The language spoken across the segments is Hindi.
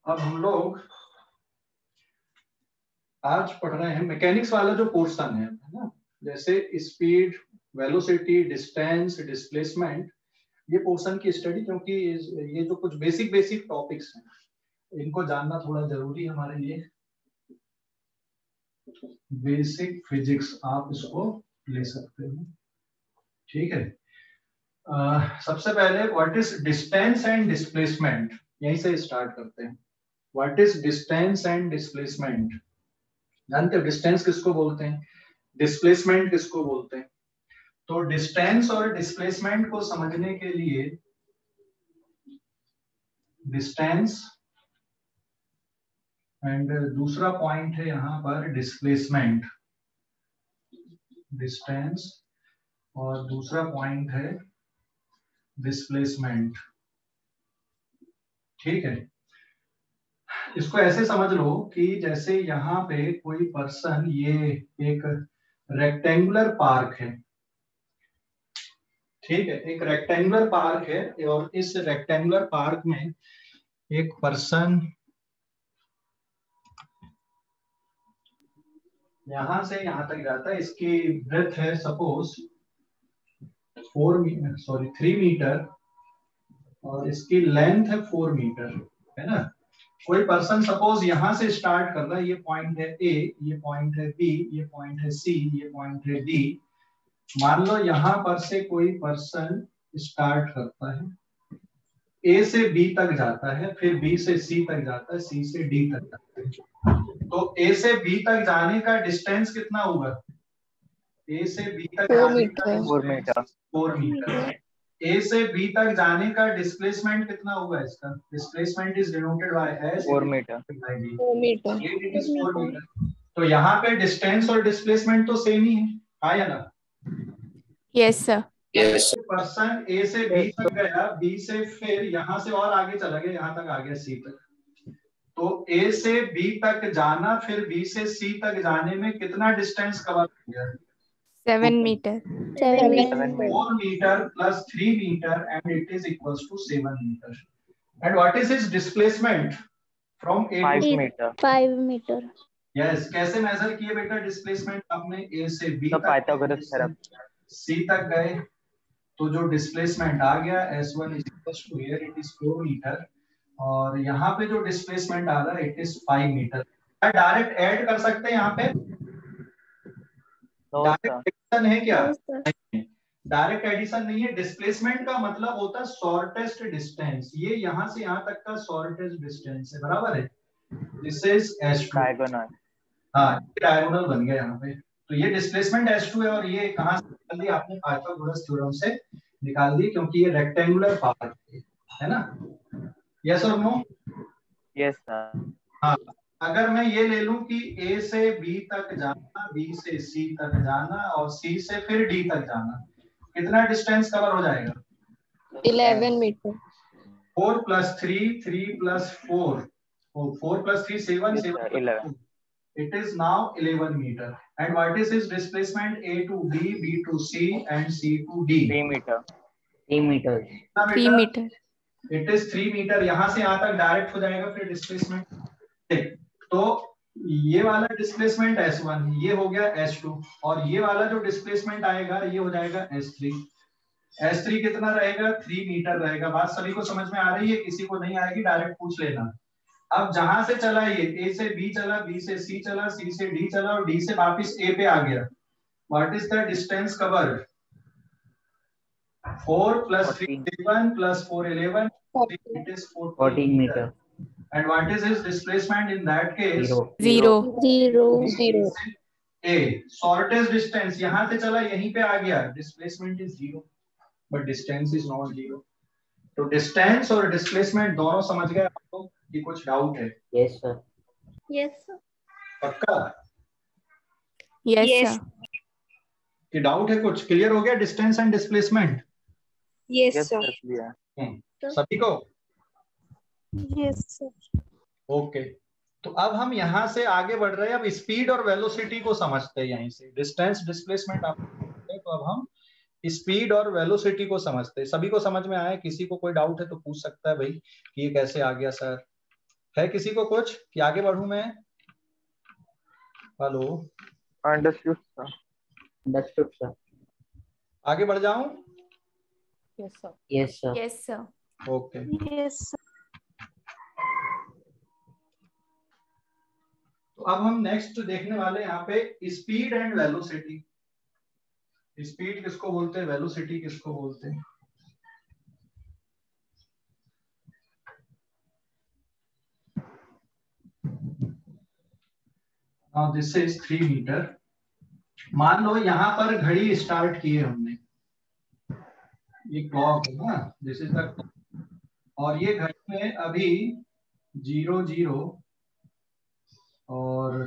अब हम लोग आज पढ़ रहे हैं मैकेनिक्स वाला जो पोर्शन है ना, जैसे स्पीड, वेलोसिटी, डिस्टेंस, डिस्प्लेसमेंट, ये पोर्शन की स्टडी, क्योंकि ये जो कुछ बेसिक बेसिक टॉपिक्स हैं इनको जानना थोड़ा जरूरी है हमारे लिए। बेसिक फिजिक्स आप इसको ले सकते हो, ठीक है। सबसे पहले what is distance and displacement, यहीं से स्टार्ट करते हैं। What is distance and displacement? जानते हो डिस्टेंस किसको बोलते हैं, डिस्प्लेसमेंट किसको बोलते हैं? तो डिस्टेंस और डिस्प्लेसमेंट को समझने के लिए डिस्टेंस एंड दूसरा पॉइंट है यहां पर डिस्प्लेसमेंट, डिस्टेंस और दूसरा पॉइंट है डिस्प्लेसमेंट, ठीक है। इसको ऐसे समझ लो कि जैसे यहाँ पे कोई पर्सन, ये एक रेक्टेंगुलर पार्क है, ठीक है, एक रेक्टेंगुलर पार्क है और इस रेक्टेंगुलर पार्क में एक पर्सन यहां से यहां तक जाता है। इसकी ब्रेथ है सपोज 3 मीटर और इसकी लेंथ है 4 मीटर, है ना। कोई पर्सन सपोज यहां से स्टार्ट कर रहा है, ये पॉइंट है ए, ये पॉइंट है बी, ये पॉइंट है सी, ये पॉइंट है डी। मान लो यहां पर से कोई पर्सन स्टार्ट करता है, ए से बी तक जाता है, फिर बी से सी तक जाता है, सी से डी तक जाता है। तो ए से बी तक जाने का डिस्टेंस कितना होगा? ए से बी तक जाने का 4 मीटर। 4 मीटर। ए से बी तक जाने का डिस्प्लेसमेंट कितना होगा? इसका displacement is denoted by S 4 metre. 4 metre. तो यहाँ पे डिस्टेंस और डिस्प्लेसमेंट तो सेम ही है, हाँ या ना? Yes sir. पर्सन ए से बी तक गया, बी से फिर यहाँ से और आगे चला गया, यहाँ तक आ गया सी तक। तो ए से बी तक जाना फिर बी से सी तक जाने में कितना डिस्टेंस कवर हो गया? 7 metre. 4 metre plus 3 metre and it is equals to 7 metre. And what is his displacement from A to 5 metre. 5 metre. Yes, कैसे मेजर किए बेटा डिस्प्लेसमेंट? आपने ए से बी तो तक, पाइथागोरस थ्योरम, सी तक गए तो जो डिस्प्लेसमेंट आ गया S1 is equals to here it is 4 metre और यहाँ पे जो डिस्प्लेसमेंट आ रहा है it is 5 metre. Direct add कर सकते हैं यहाँ पे? डायरेक्ट एडिशन है क्या? डायरेक्ट एडिशन नहीं है। डिस्प्लेसमेंट का मतलब होता है शॉर्टेस्ट डिस्टेंस, ये यहाँ से यहाँ तक का शॉर्टेस्ट डिस्टेंस है, बराबर है। This is S2, diagonal. हाँ, डायगोनल बन गया यहाँ पे। तो ये डिस्प्लेसमेंट S2 है और ये कहाँ से निकाल दी आपने? पाइथागोरस थ्योरम से निकाल दी, क्योंकि ये रेक्टेंगुलर पार्ट है ना। यस और नो? Yes sir. हाँ, अगर मैं ये ले लूं कि A से B तक जाना, B से C तक जाना और C से फिर D तक जाना, कितना डिस्टेंस कवर हो जाएगा? 11 metre. 4 + 3, 3 + 4, 4 + 3 7, 7 + 4. It is now 11 meter. And what is his displacement? A to B, B to C, and C to D. 3 metre. 3 metre. 3 metre. It is 3 metre. यहाँ से यहाँ तक डायरेक्ट हो जाएगा फिर डिस्प्लेसमेंट। तो ये वाला डिस्प्लेसमेंट S1, ये हो गया S2 और ये वाला जो डिस्प्लेसमेंट आएगा ये हो जाएगा S3। S3 कितना रहेगा? 3 मीटर रहेगा। बात सभी को समझ में आ रही है? किसी को नहीं आएगी डायरेक्ट पूछ लेना। अब जहां से चला ये A से B चला, B से C चला, C से D चला और D से वापस A पे आ गया। What is the distance covered? 4 + 3 7 + 4 11, it is 14 metre. And what is his displacement in that case? 0। A shortest distance, यहाँ से चला यहीं पे आ गया, displacement is 0, but distance is not 0. तो डिस्टेंस और डिस्प्लेसमेंट दोनों समझ गए आपको कि कुछ डाउट है? Yes sir. Yes sir. पक्का? Yes sir. कि डाउट है कुछ? क्लियर हो गया distance and displacement? Yes sir. सभी को? Yes sir. ओके, तो अब हम यहाँ से आगे बढ़ रहे हैं। अब स्पीड और वेलोसिटी को समझते हैं। यहीं से डिस्टेंस डिस्प्लेसमेंट आप, तो अब हम स्पीड और वेलोसिटी को समझते हैं। सभी को समझ में आया? किसी को कोई डाउट है तो पूछ सकता है भाई कि ये कैसे आ गया सर? है किसी को कुछ कि आगे बढ़ूं मैं? Hello, understood sir. Understood sir. आगे बढ़ जाऊं? Yes, sir. Yes sir. Yes, sir. Okay. Yes, sir. तो अब हम नेक्स्ट देखने वाले हैं यहाँ पे स्पीड एंड वेलोसिटी। स्पीड किसको बोलते हैं, वेलोसिटी किसको बोलते हैं? Now this is 3 metre. मान लो यहाँ पर घड़ी स्टार्ट की है हमने, ये क्लॉक है ना, दिस इज द, और ये घड़ी में अभी 00 और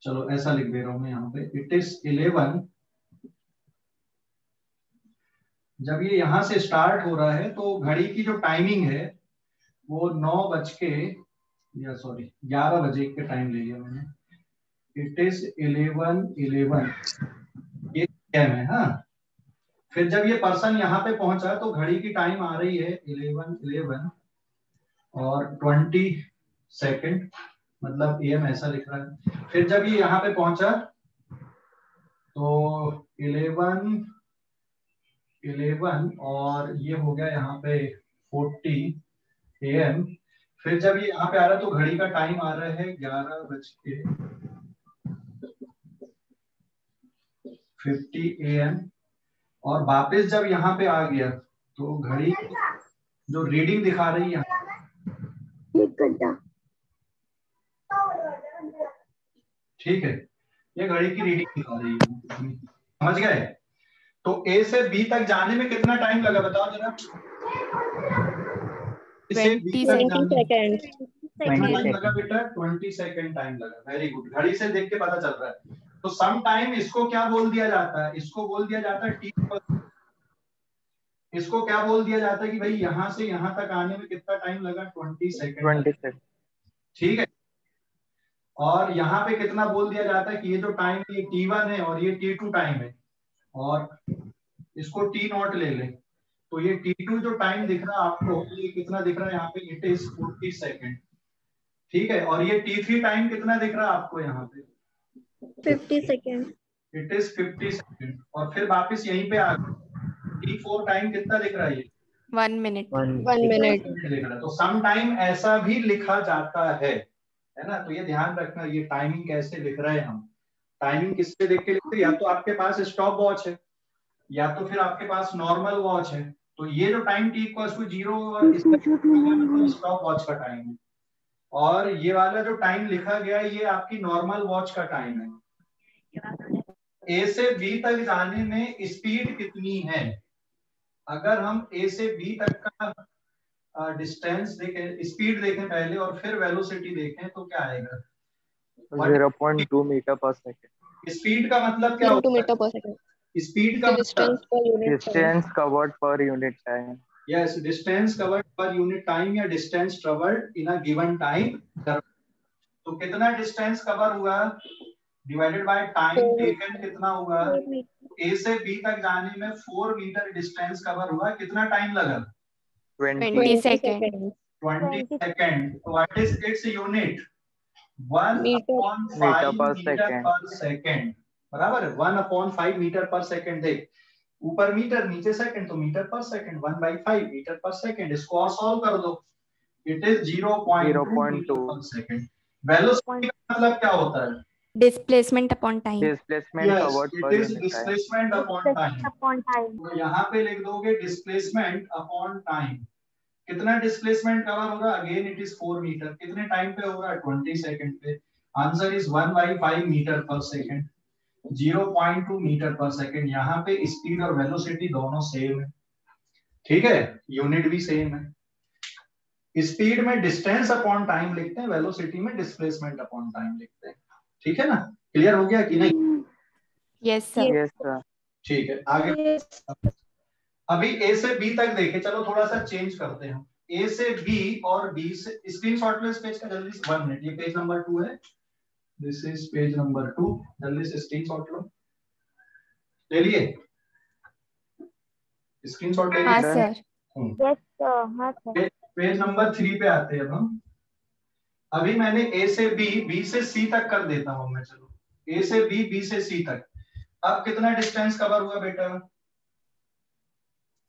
चलो ऐसा लिख दे रहा हूं मैं यहाँ पे, इट इज 11। जब ये यहाँ से स्टार्ट हो रहा है तो घड़ी की जो टाइमिंग है वो 9 बज के, या सॉरी 11 बजे के टाइम ले लिया मैंने, इट इज 11:11, ये टाइम है। हाँ, फिर जब ये पर्सन यहाँ पे पहुंचा तो घड़ी की टाइम आ रही है 11:11 और 20 सेकेंड, मतलब एम ऐसा लिख रहा है। फिर जब ये यहाँ पे पहुंचा तो 11:11 और ये हो गया यहाँ पे 40 AM। फिर जब ये यहाँ पे आ रहा है तो घड़ी का टाइम आ रहा है 11:50 AM, और वापस जब यहाँ पे आ गया तो घड़ी जो रीडिंग दिखा रही है, ठीक है, ये घड़ी की रीडिंग दिखा रही है, समझ गए? तो ए से बी तक जाने में कितना टाइम लगा बताओ जरा? इसे बी 20 तक seconds. जाने में कितना 20 टाइम लगा सेकंड। बेटा? 20 सेकेंड टाइम लगा। वेरी गुड, घड़ी से देख के पता चल रहा है। तो सम टाइम इसको क्या बोल दिया जाता है? इसको बोल दिया जाता है टी। इसको क्या बोल दिया जाता है कि भाई यहाँ से यहाँ तक आने में कितना टाइम लगा? 20 सेकेंड। 20 सेकंड। ठीक है, और यहाँ पे कितना बोल दिया जाता है कि ये जो टाइम है ये T1 है और ये T2 टाइम है, और इसको T0 ले लें तो ये T2 जो टाइम दिख रहा है आपको, ये कितना दिख रहा है यहाँ पे? It is 40 second. ठीक है, और ये T3 टाइम कितना दिख रहा है आपको यहाँ पे? 50 seconds. It is 50 second. और फिर वापस यहीं पे आ गए, T4 टाइम कितना दिख रहा है? ये 1 minute. 1 minute. लिख रहा है। तो सम टाइम ऐसा भी लिखा जाता है ना? तो ये ध्यान रखना, ये टाइमिंग कैसे लिख रहे हैं हम। टाइमिंग किससे देख के लिखते हैं? या तो आपके पास स्टॉप वॉच है, या तो फिर आपके पास नॉर्मल वॉच है। तो ये जो टाइम T=0 और इसका स्टॉप वॉच का टाइम है, और ये वाला जो टाइम लिखा गया है ये आपकी नॉर्मल वॉच का टाइम है। ए से बी तक जाने में स्पीड कितनी है? अगर हम ए से बी तक का डिस्टेंस देखें, स्पीड देखें पहले और फिर वेलोसिटी देखें तो क्या आएगा? 0.2 मीटर पर सेकंड। स्पीड का मतलब क्या 2 होता meter per second. है? स्पीड का The distance per unit time. Distance covered per unit time. Yes, distance covered per unit time या distance travelled in a given time. तो कितना डिस्टेंस कवर हुआ डिवाइडेड बाय टाइम टेकन कितना हुआ? ए से बी तक जाने में 4 मीटर डिस्टेंस कवर हुआ। कितना टाइम लगा? 20 20 seconds. 20 सेकेंड। तो what is its unit? 1/5 metre per metre second. Per second, बराबर है। 1/5 मीटर पर सेकेंड। देख, ऊपर मीटर नीचे सेकंड, तो metre per second 1/5 metre per second. इसको और सॉल्व कर दो, it is 0.2 metre per second. Velocity का मतलब क्या होता है? Displacement upon time. Displacement yes, covered it per is unit time. Displacement upon time. तो यहाँ पे लिख दोगे डिस्प्लेसमेंट अपॉन टाइम। कितना डिस्प्लेसमेंट कवर होगा? Again it is 4 metre. कितने टाइम पे होगा? 20 सेकंड पे। Answer is 1/5 metre per second, 0.2 metre per second. यहाँ पे स्पीड और वेलोसिटी दोनों सेम है, ठीक है, यूनिट भी सेम है। स्पीड में डिस्टेंस अपॉन टाइम लिखते हैं, वेलोसिटी में डिस्प्लेसमेंट अपॉन टाइम लिखते हैं। ठीक है ना? क्लियर हो गया कि नहीं? Yes, sir. Yes sir. ठीक है, आगे। Yes. अभी ए से बी तक देखे, चलो थोड़ा सा चेंज करते हैं। ए से बी और बी से, स्क्रीनशॉट लो इस पेज का जल्दी से, 1 मिनट। ये पेज नंबर 2 है, दिस इज पेज नंबर 2। जल्दी से स्क्रीनशॉट लो, ले लिए? स्क्रीनशॉट ले हाँ लिए? sir. Yes, sir. हाँ, sir. पेज नंबर 3 पे आते हैं अब हम। अभी मैंने ए से बी से सी तक कर देता हूं मैं, चलो ए से बी से सी तक। अब कितना डिस्टेंस कवर हुआ बेटा?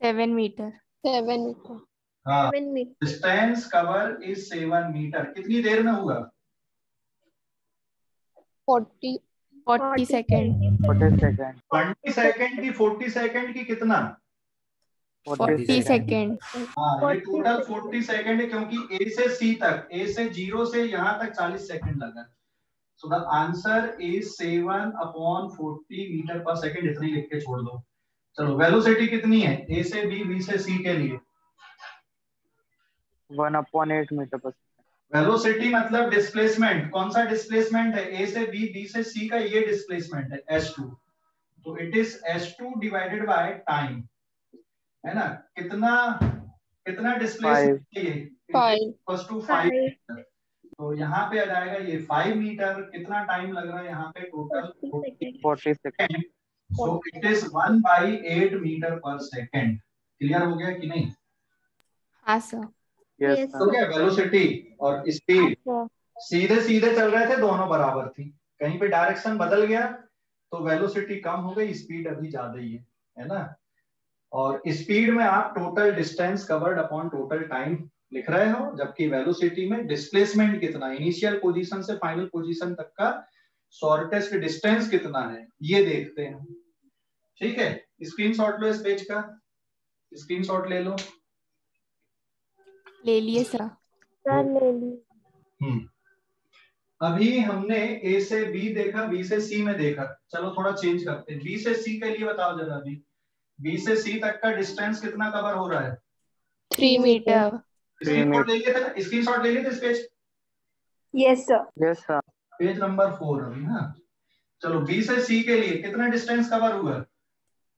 7 मीटर। 7 meter. हाँ, 7 meter. Distance cover is 7 metre. कितनी देर में हुआ? 40 40 सेकेंड। 40 सेकेंड। 20 सेकेंड की, 40 सेकेंड की, कितना? 40 सेकेंड। हाँ, ये टोटल 40 सेकेंड है, क्योंकि ए से सी तक, ए से 0 से यहाँ तक 40 सेकेंड लगा। So the answer is 7/40 metre per second. इतनी लिख के छोड़ दो। चलो, वेलोसिटी कितनी है ए से बी से सी के लिए? 1/8 मीटर पर सेकेंड। वेलोसिटी मतलब डिस्प्लेसमेंट। कौन सा डिस्प्लेसमेंट है? ए से बी से सी का ये डिस्प्लेसमेंट है s2। तो it is s2 divided by time, है ना? कितना कितना डिस्प्लेसमेंट चाहिए? 5. 5 तो यहाँ पे आ जाएगा ये 5 मीटर। कितना टाइम लग रहा है यहाँ पे? Total 40 second. So it is 1/8 metre per second. Clear हो गया कि नहीं? हाँ सर। यस Yes, तो क्या वेलोसिटी और स्पीड sir. सीधे सीधे चल रहे थे, दोनों बराबर थी। कहीं पे डायरेक्शन बदल गया तो वेलोसिटी कम हो गई, स्पीड अभी ज्यादा ही है ना? और स्पीड में आप total distance covered upon total time लिख रहे हो, जबकि वेलोसिटी में डिस्प्लेसमेंट कितना, इनिशियल पोजीशन से फाइनल पोजीशन तक का शॉर्टेस्ट डिस्टेंस कितना है, ये देखते हैं। ठीक है, स्क्रीनशॉट लो इस पेज का, स्क्रीनशॉट ले लो। ले लिए सर। Sir, ले ली. अभी हमने ए से बी देखा, बी से सी में देखा। चलो थोड़ा चेंज करते हैं। बी से सी के लिए बताओ जरा। अभी बी से सी तक का डिस्टेंस कितना कवर हो रहा है? 3 मीटर। स्क्रीनशॉट ले लिए थे ना? स्क्रीनशॉट ले लिए थे इस page? Yes, sir. Yes sir. Page number 4 अभी ना। चलो, बी से सी के लिए कितना डिस्टेंस कवर हुआ?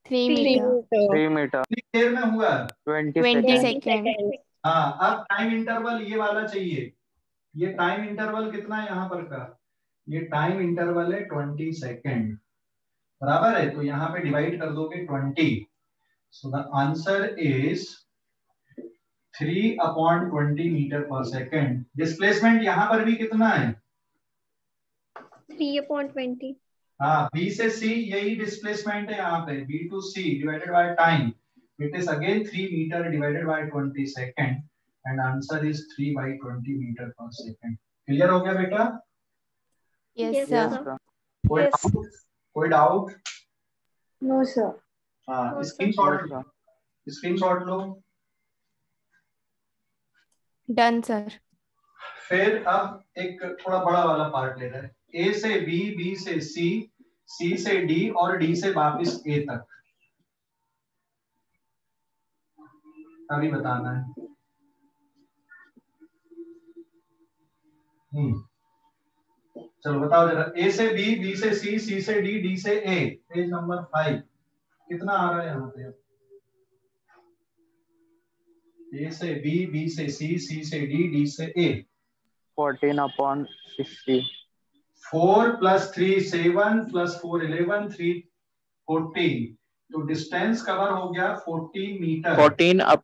3 3 मीटर। meter. 3 मीटर। कितनी देर में हुआ? 20 20 सेकेंड। सेकेंड। हाँ, अब टाइम इंटरवल ये वाला चाहिए। ये टाइम इंटरवल कितना है यहाँ पर का? ये टाइम इंटरवल है 20 सेकेंड, बराबर है। तो यहाँ पे डिवाइड कर दोगे 20। So the answer is 3/20 metre per second. Displacement यहाँ पर भी कितना है? 3/20. हाँ, बी से सी यही डिस्प्लेसमेंट है यहाँ पे। B to C divided by time, it is again 3 metre divided by 20 second, and answer is 3/20 metre per second. Clear हो गया बेटा? Yes Yes, sir. sir. कोई Yes. डाउट? कोई डाउट? No, sir. हाँ, No, sir. स्क्रीनशॉट यस लो, सर। स्क्रीनशॉट लो। Done sir. फिर अब एक थोड़ा बड़ा वाला पार्ट ले रहे हैं। ए से बी, बी से सी, सी से डी और डी से वापिस ए तक। अभी बताना है। चलो बताओ जरा। ए से बी, बी से सी से डी से ए। पेज नंबर 5 कितना आ रहा है यहाँ पे? ए से बी से सी से डी से ए। 14/60। 4 + 3 7 + 4 11 3 14। तो डिस्टेंस कवर हो गया 14 मीटर 14 up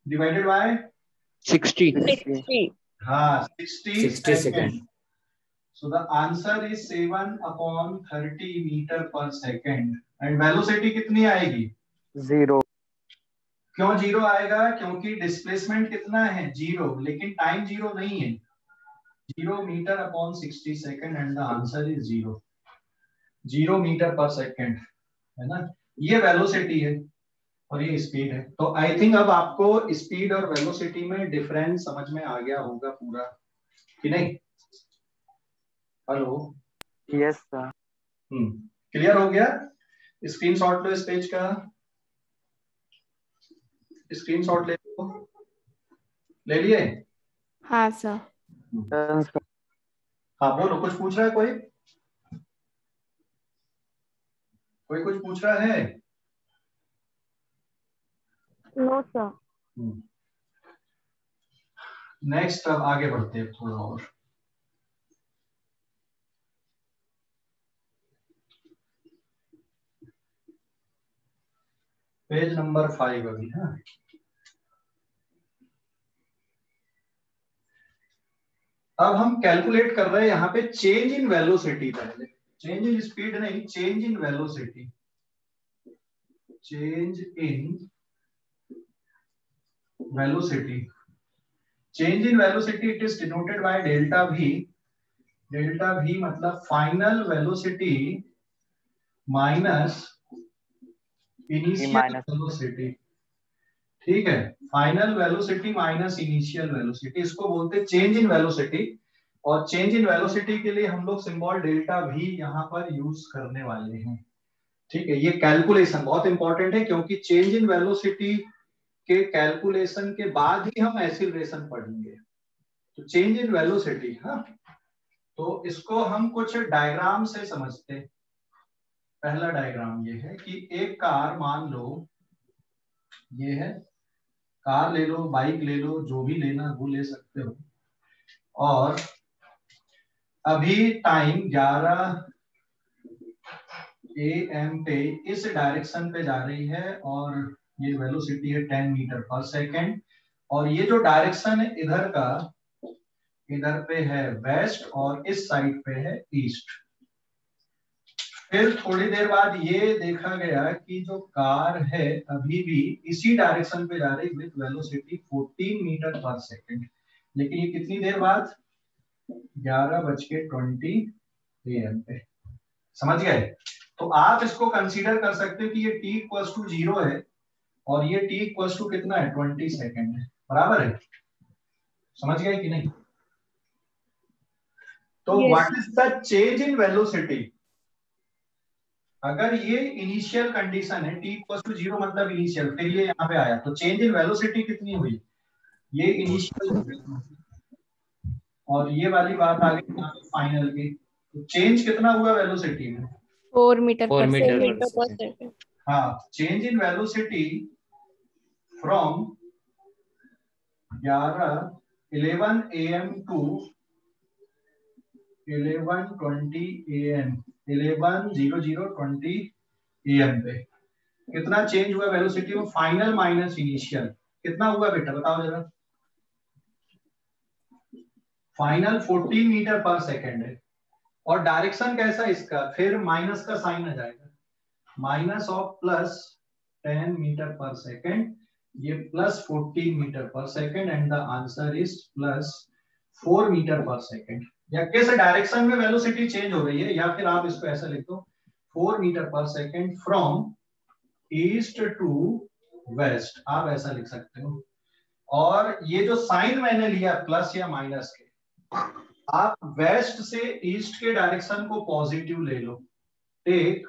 डिवाइडेड बाय 60 60. हाँ 60 second. Second. So the answer is 7/30 metre per second. And velocity कितनी आएगी? 0। क्यों जीरो आएगा? क्योंकि डिस्प्लेसमेंट कितना है? 0, लेकिन टाइम 0 नहीं है। 0 metre upon 60 second, and the answer is 0 metre per second, है ना? ये वेलोसिटी है और ये स्पीड है। तो आई थिंक अब आपको स्पीड और वेलोसिटी में डिफरेंस समझ में आ गया होगा पूरा, कि नहीं? हेलो? Yes sir. क्लियर हो गया? स्क्रीनशॉट लो इस पेज का, स्क्रीनशॉट ले लो। ले लिए? हाँ सर। Done sir. हाँ बोलो, कुछ पूछ रहा है कोई? कोई कुछ पूछ रहा है? No, sir. नेक्स्ट अब आगे बढ़ते हैं थोड़ा और। पेज नंबर 5 अभी। हाँ, अब हम कैलकुलेट कर रहे हैं यहाँ पे चेंज इन वेलोसिटी, पहले चेंज इन स्पीड नहीं, change in velocity, change in velocity. Change in velocity it is denoted by delta v। Delta v मतलब final velocity minus initial velocity. ठीक है, final velocity minus initial velocity, इसको बोलते हैं चेंज इन वेलोसिटी। और चेंज इन वेलोसिटी के लिए हम लोग सिंबल डेल्टा v यहाँ पर यूज करने वाले हैं। ठीक है, ये कैलकुलेशन बहुत इंपॉर्टेंट है, क्योंकि चेंज इन वेलोसिटी के कैलकुलेशन के बाद ही हम एक्सीलरेशन पढ़ेंगे। तो चेंज इन वेलोसिटी, हाँ, तो इसको हम कुछ डायग्राम से समझते हैं। पहला डायग्राम ये है कि एक कार, मान लो ये है कार, ले लो, बाइक ले लो, जो भी लेना वो ले सकते हो। और अभी टाइम 11 AM पे इस डायरेक्शन पे जा रही है, और ये वेलोसिटी है 10 मीटर पर सेकेंड। और ये जो डायरेक्शन है इधर का, इधर पे है वेस्ट और इस साइड पे है ईस्ट। फिर थोड़ी देर बाद ये देखा गया कि जो कार है अभी भी इसी डायरेक्शन पे जा रही है with velocity 14 metre per second, लेकिन ये कितनी देर बाद, 11:20 AM पे। समझ गए? तो आप इसको कंसीडर कर सकते हो कि ये t = 0 है और ये t = कितना है, 20 सेकेंड है, बराबर है। समझ गए कि नहीं? तो what is the change in velocity? अगर ये इनिशियल कंडीशन है, t = 0 मतलब इनिशियल, फिर ये यहाँ पे आया, तो चेंज इन वेलोसिटी कितनी हुई, ये इनिशियल, और ये वाली बात आ गई यहाँ पे फाइनल की। तो चेंज कितना हुआ वेलोसिटी में, 4 मीटर 4 पर मीटर सेकेंड। हाँ, change in velocity from 11 AM to 11:20 AM, 11:00:20 AM पे कितना चेंज हुआ वेलोसिटी में, फाइनल माइनस इनिशियल, कितना हुआ बेटा बताओ जरा। फाइनल 14 मीटर पर सेकेंड है, और डायरेक्शन कैसा इसका, फिर माइनस का साइन आ जाएगा, minus of plus 10 metre per second, ये plus 14 metre per second, and the answer is plus 4 metre per second. या किस डायरेक्शन में वेलोसिटी चेंज हो रही है, या फिर आप इसको ऐसा लिख दो, 4 metre per second from east to west, आप ऐसा लिख सकते हो। और ये जो साइन मैंने लिया प्लस या माइनस के, आप वेस्ट से ईस्ट के डायरेक्शन को पॉजिटिव ले लो। Take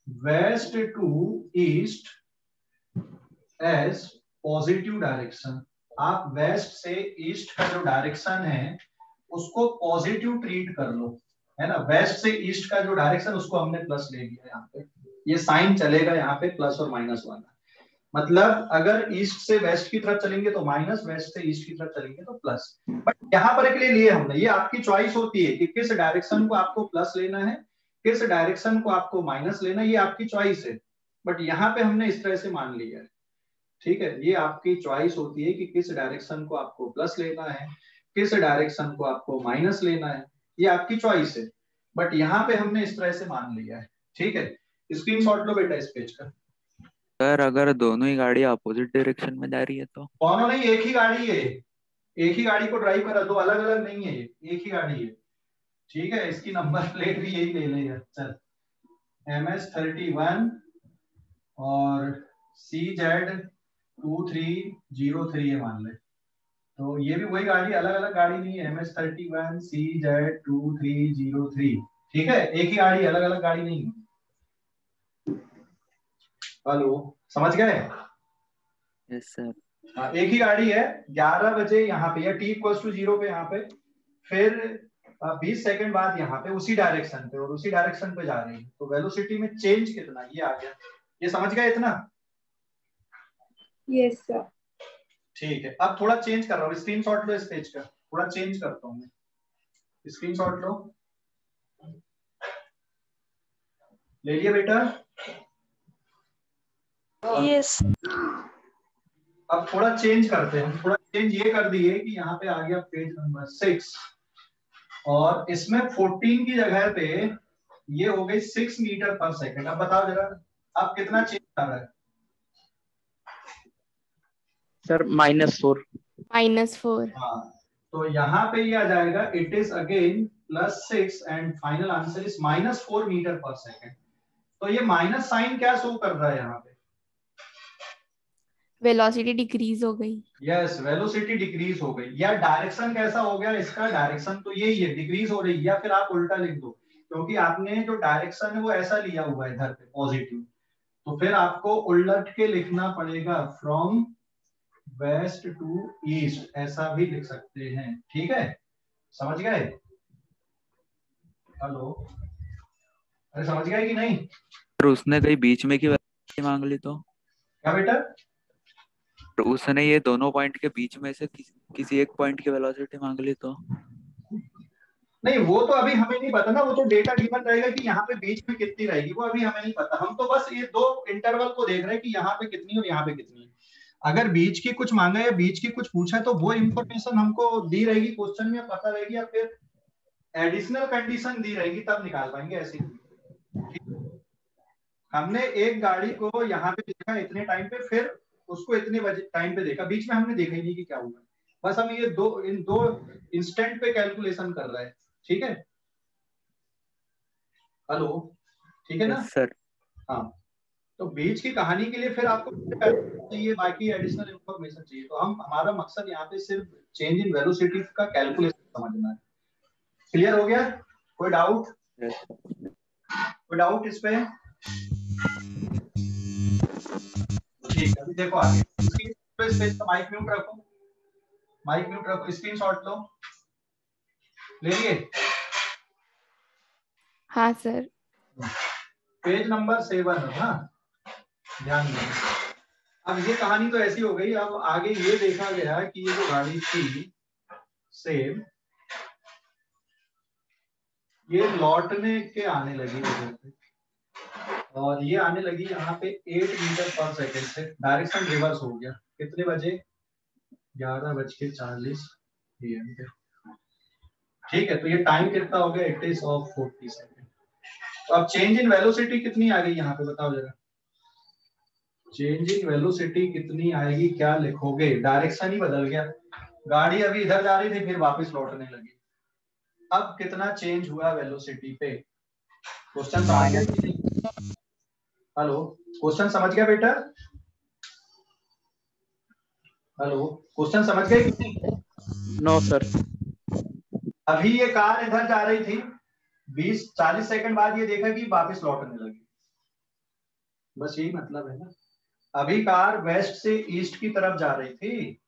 west to east as positive direction. आप वेस्ट से ईस्ट का जो डायरेक्शन है उसको पॉजिटिव ट्रीट कर लो, है ना। वेस्ट से ईस्ट का जो डायरेक्शन उसको हमने प्लस ले लिया, यहाँ पे ये साइन चलेगा यहाँ पे प्लस और माइनस वाला, मतलब अगर ईस्ट से वेस्ट की तरफ चलेंगे तो माइनस, वेस्ट से ईस्ट की तरफ चलेंगे तो प्लस। बट यहाँ पर एक लिए हमने, ये आपकी चॉइस होती है कि किस डायरेक्शन को आपको प्लस लेना है, किस डायरेक्शन को आपको माइनस लेना है, ये आपकी चॉइस है। बट यहाँ पे हमने इस तरह से मान लिया है, ठीक है। ये आपकी चॉइस होती है कि किस डायरेक्शन को आपको प्लस लेना है, किस डायरेक्शन को आपको माइनस लेना है, ये आपकी चॉइस है। बट यहाँ पे हमने इस तरह से मान लिया है, ठीक है। स्क्रीनशॉट लो बेटा इस पेज का। सर अगर दोनों ही गाड़ी अपोजिट डायरेक्शन में जा रही है तो? दोनों नहीं, एक ही गाड़ी है, एक ही गाड़ी को ड्राइव करा, दो अलग अलग नहीं है, एक ही गाड़ी है, ठीक है। इसकी नंबर प्लेट भी यही ले लेगा। चल, MS31 और CZ2303 है मान ले, तो ये भी वही गाड़ी, अलग अलग गाड़ी नहीं है। MS31 CZ2303, ठीक है, एक ही गाड़ी, अलग अलग गाड़ी नहीं है। हेलो, समझ गए? Yes sir. हाँ, एक ही गाड़ी है। 11 बजे यहाँ पे, या t = 0 पे यहाँ पे, फिर 20 सेकंड बाद यहाँ पे उसी डायरेक्शन पे, और उसी डायरेक्शन पे जा रही है। तो वेलोसिटी में चेंज कितना, ये आ गया। ये समझ गए इतना? Yes sir. ठीक है, अब थोड़ा चेंज कर रहा हूँ, स्क्रीनशॉट लो इस पेज का, थोड़ा चेंज करता हूँ मैं। स्क्रीनशॉट लो, ले लिया बेटा? यस। अब थोड़ा चेंज करते हैं, थोड़ा चेंज ये कर दिए कि यहाँ पे आ गया पेज नंबर 6, और इसमें 14 की जगह पे ये हो गई 6 मीटर पर सेकंड। अब बताओ जरा, अब कितना चेंज आ रहा है? सर -4। -4। हाँ, तो यहाँ पे ये आ जाएगा it is again +6 and final answer is -4 metre per second. तो ये माइनस साइन क्या शो कर रहा है यहाँ पे? वेलोसिटी डिक्रीज हो गई। यस, वेलोसिटी डिक्रीज हो गई। या डायरेक्शन कैसा हो गया इसका? डायरेक्शन तो यही है, डिक्रीज हो रही है। या फिर आप उल्टा लिख दो, क्योंकि आपने जो डायरेक्शन है वो ऐसा लिया हुआ है इधर पे पॉजिटिव, तो फिर आपको उलट के लिखना पड़ेगा फ्रॉम वेस्ट टू ईस्ट, ऐसा भी लिख सकते हैं। ठीक है, समझ गए? हेलो, अरे समझ गए कि नहीं? पर उसने कहीं बीच में की वेलोसिटी मांग ली तो? क्या बेटा? तो उसने ये दोनों पॉइंट के बीच में से किसी एक पॉइंट की वेलोसिटी मांग ली तो? नहीं, वो तो अभी हमें नहीं पता ना, वो तो डेटा गिवन रहेगा कि यहाँ पे बीच में कितनी रहेगी, वो अभी हमें नहीं पता। हम तो बस ये दो इंटरवल को देख रहे हैं कि यहाँ पे कितनी और यहाँ पे कितनी है। अगर बीच की कुछ मांगा या बीच की कुछ पूछा तो वो इंफॉर्मेशन हमको दी रहेगी क्वेश्चन में, पता रहेगी, या फिर एडिशनल कंडीशन दी रहेगी तब निकाल पाएंगे ऐसे ही। हमने एक गाड़ी को यहाँ पे देखा इतने टाइम पे, फिर उसको इतने बजे टाइम पे देखा, बीच में हमने देखा ही नहीं कि क्या हुआ। बस हम ये इन दो इंस्टेंट पे कैलकुलेशन कर रहे हैं। ठीक है, हेलो, ठीक है ना? सर। हाँ, तो बीच की कहानी के लिए फिर आपको चाहिए, बाकी एडिशनल इंफॉर्मेशन चाहिए। तो हमारा मकसद यहाँ पे सिर्फ चेंज इन वेलोसिटी का कैलकुलेशन समझना है। क्लियर हो गया? कोई डाउट? कोई डाउट इस पे? ठीक है, अभी देखो आगे। माइक म्यूट रखो, माइक म्यूट रखो, स्क्रीनशॉट लो, ले लिए? हाँ सर। पेज नंबर 7 है ना, ध्यान दें। अब ये कहानी तो ऐसी हो गई। अब आगे ये देखा गया कि ये जो गाड़ी थी सेम, ये लौटने के आने लगी उधर पे, और ये आने लगी यहाँ पे 8 मीटर पर सेकंड से। डायरेक्शन रिवर्स हो गया। कितने बजे? 11:40 PM पे। ठीक है, तो ये टाइम कितना हो गया? It is of 40 second. तो अब चेंज इन वेलोसिटी कितनी आ गई यहाँ पे, बताओ जरा। चेंज इन वेलोसिटी कितनी आएगी, क्या लिखोगे? डायरेक्शन ही बदल गया, गाड़ी अभी इधर जा रही थी फिर वापस लौटने लगी। अब कितना चेंज हुआ वेलोसिटी पे? क्वेश्चन समझ गया कि नहीं? हेलो, क्वेश्चन समझ गया बेटा? हेलो, क्वेश्चन समझ गए कि नहीं? No sir. अभी ये कार इधर जा रही थी, 20-40 सेकंड बाद ये देखा कि वापस लौटने लगी। बस यही मतलब है ना। अभी कार वेस्ट से ईस्ट की तरफ जा रही थी,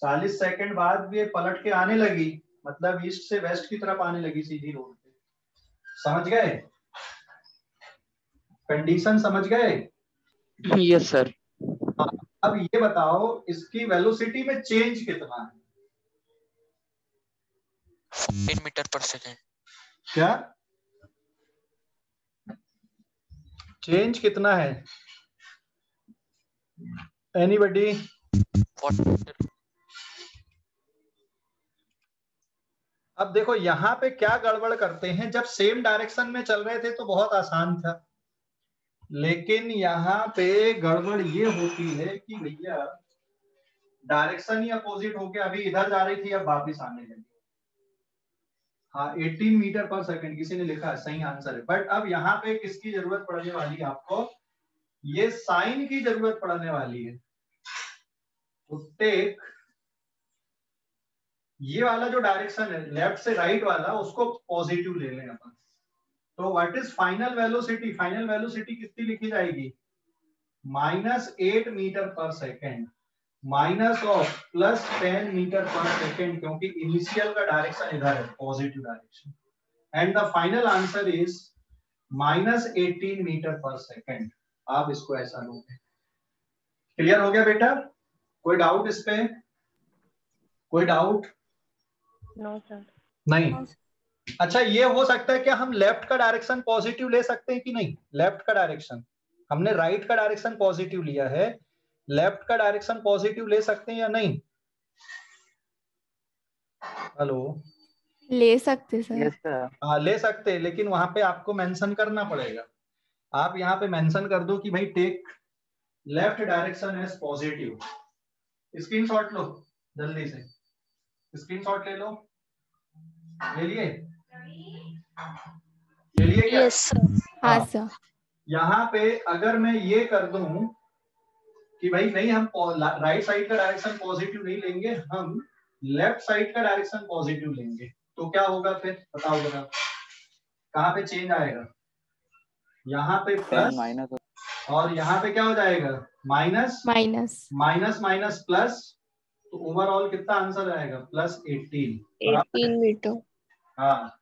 40 सेकंड बाद ये पलट के आने लगी, मतलब ईस्ट से वेस्ट की तरफ आने लगी सीधी रोड पे। समझ गए? कंडीशन समझ गए? Yes sir. अब ये बताओ इसकी वेलोसिटी में चेंज कितना है? 14 मीटर पर सेकेंड। क्या चेंज कितना है? एनीबडी? अब देखो यहाँ पे क्या गड़बड़ करते हैं। जब सेम डायरेक्शन में चल रहे थे तो बहुत आसान था, लेकिन यहाँ पे गड़बड़ ये होती है कि भैया डायरेक्शन ही अपोजिट हो गया। अभी इधर जा रही थी, अब वापिस आने लगी। हाँ, 18 मीटर पर सेकंड किसी ने लिखा है, सही आंसर है। बट अब यहाँ पे किसकी जरूरत पड़ने वाली है आपको? ये साइन की जरूरत पड़ने वाली है। तो टेक ये वाला जो डायरेक्शन है लेफ्ट से राइट वाला, उसको पॉजिटिव ले लें अपन। तो what is final velocity? Final velocity कितनी लिखी जाएगी? -8 metre per second minus of +10 metre per second, क्योंकि इनिशियल का डायरेक्शन इधर है, positive direction. And the final answer is -18 metre per second. आप इसको ऐसा लोगे। क्लियर हो गया बेटा? कोई डाउट इस पे? कोई डाउट? No sir. नहीं। अच्छा, ये हो सकता है क्या हम लेफ्ट का डायरेक्शन पॉजिटिव ले सकते हैं कि नहीं? लेफ्ट का डायरेक्शन, हमने राइट का डायरेक्शन पॉजिटिव लिया है, लेफ्ट का डायरेक्शन पॉजिटिव ले सकते हैं या नहीं? हेलो, ले सकते सर। Yes sir. हाँ ले सकते हैं, लेकिन वहां पे आपको मेंशन करना पड़ेगा। आप यहाँ पे मेंशन कर दो कि भाई take left direction as positive. Screenshot लो जल्दी से, स्क्रीनशॉट ले लो। ले लिए? ले लिए क्या? Yes, sir. हाँ हाँ। सर। यहाँ पे अगर मैं ये कर दूं कि भाई नहीं, हम राइट साइड का डायरेक्शन पॉजिटिव नहीं लेंगे, हम लेफ्ट साइड का डायरेक्शन पॉजिटिव लेंगे, तो क्या होगा फिर बताओ जरा, कहाँ पे चेंज आएगा? यहाँ पे प्लस माइनस और यहाँ पे क्या हो जाएगा? Minus minus minus minus plus, तो ओवरऑल कितना आंसर आएगा? प्लस 18। 18 meter. हाँ,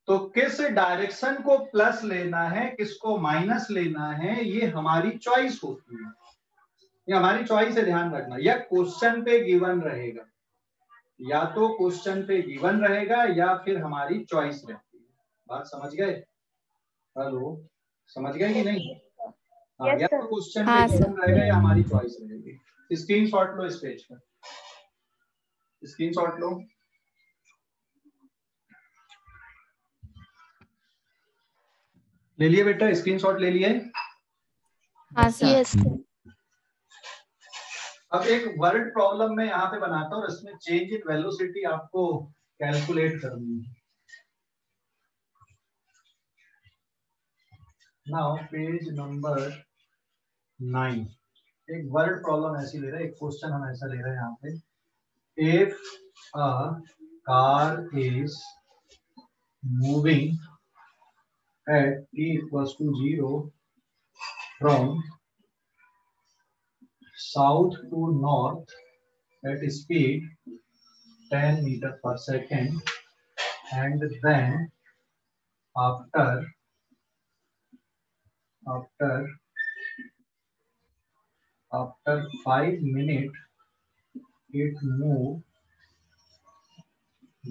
तो किस डायरेक्शन को प्लस लेना है, किसको माइनस लेना है, ये हमारी चॉइस होती है। ये हमारी चॉइस है, ध्यान रखना। या क्वेश्चन पे गिवन रहेगा, या तो क्वेश्चन पे गिवन रहेगा या फिर हमारी चॉइस रहती है। बात समझ गए? हेलो, समझ गए कि नहीं? हाँ, Yes, या sir. तो क्वेश्चन हाँ, पे सर। गिवन रहेगा या हमारी चॉइस रहेगी। स्क्रीनशॉट लो इस पेज का, स्क्रीनशॉट लो। ले लिए बेटा, स्क्रीनशॉट ले लिए? हाँ सर। Yes, sir. अब एक वर्ड प्रॉब्लम में यहाँ पे बनाता हूँ, इसमें चेंज इन वेलोसिटी आपको कैलकुलेट करनी है। नाउ पेज नंबर 9, एक वर्ड प्रॉब्लम ऐसी ले रहे हैं, एक क्वेश्चन हम ऐसा ले रहे हैं यहाँ पे। If a car is moving at t equals to 0 from south to north at speed 10 meter per second, and then after after 5 minutes it move